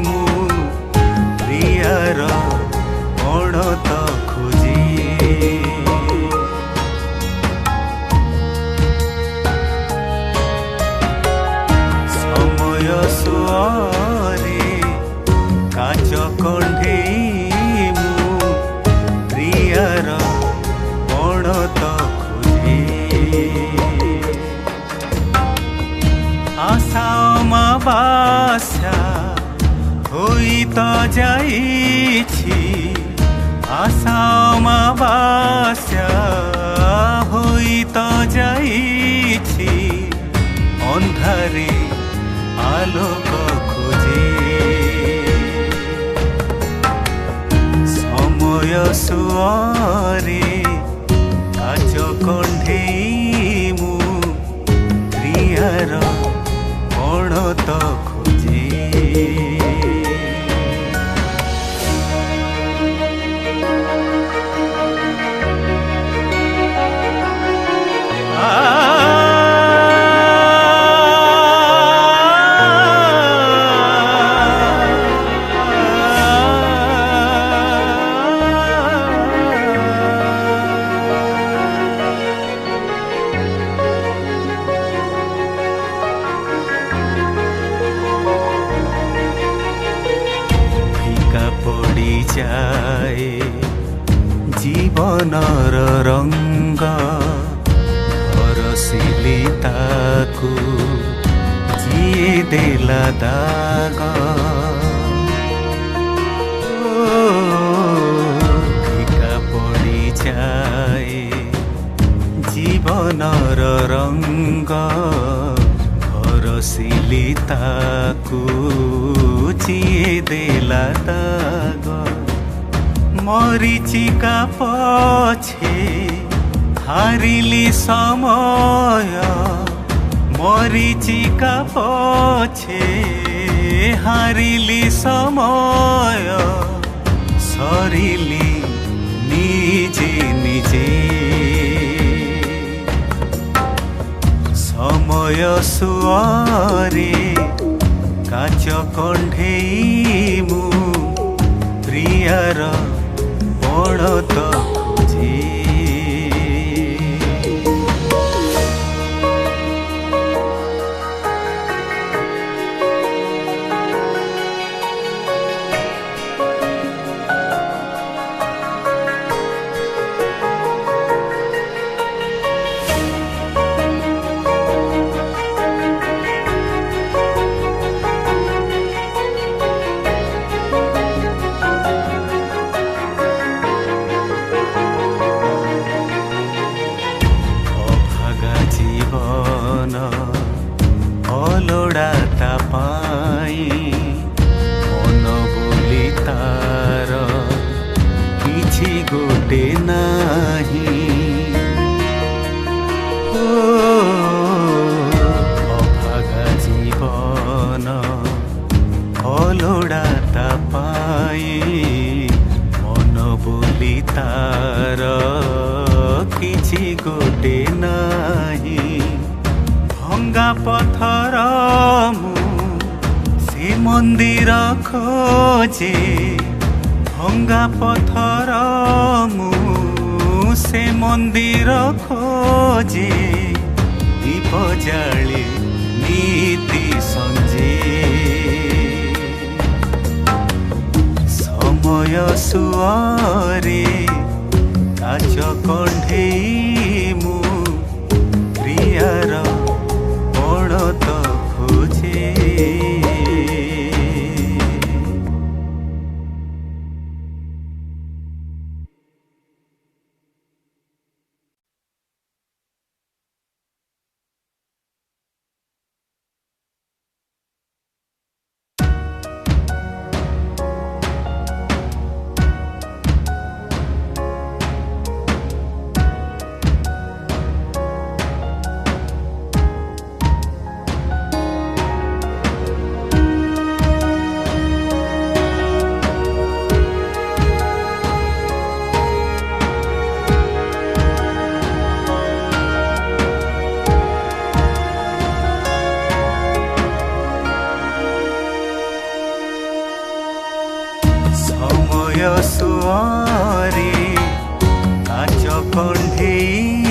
मु प्रियर कोण तो खोजी समय सुअरे काच कंढे मु प्रियर कोण तो खोजी आशा अमावास्या होई तो जाइछि आशा अमावास्या होई तो जाइछि अंधारे आलोक खोजे समय सुअरे काच कंढे मु प्रियर कोण तो खोजे जाए जीवनर रंग हरसिली ताकू जिए देला दाग फीका पड़ी जाए जीवनर रंग हरसिली ताकू जिए देला दाग मरीचिका पछे हारिली समय मरीचिका पछे हारिली समय सरिली निजे निजे समय सुअरे काच कंढे मु प्रियर कोण तो खोजे लोड़ाता पाई मन बोली तार किछि गोटे नाही अभागा जीवन लोड़ाता पाई मन बोली तार किछि गोटे नाही भंगा पथर मु से मंदिर खोजे भंगा पथर मु से मंदिर खोजे दीप जाले नीति संजे समय सुअरे काच कंढे मु प्रियर कोण तो खोजे ସୁଅରେ କାଚ କଣ୍ଢେଇ